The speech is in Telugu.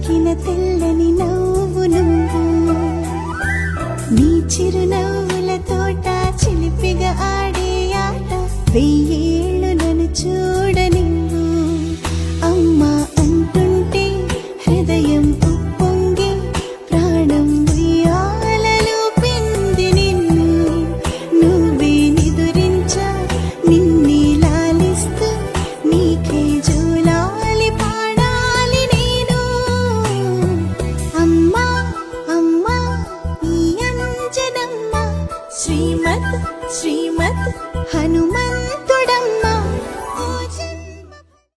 చిలికిన తెల్లని నవ్వు నువ్వు నీ చిరునవ్వుల తోట చిలిపిగా ఆడే ఆట వెయ్యేళ్ళు నన్ను చూడనివ్వు అమ్మా అంటుంటే హృదయం ఉప్పొంగి ప్రాణం ఉయ్యాలలో పింది నిన్ను నువ్వే నిదురించా నిన్నే లాలిస్తూ నీకే జోలాలి పాడాలి నేను అమ్మా అమ్మా ఈ అంజనమ్మ శ్రీమత్ శ్రీమత్ హనుమ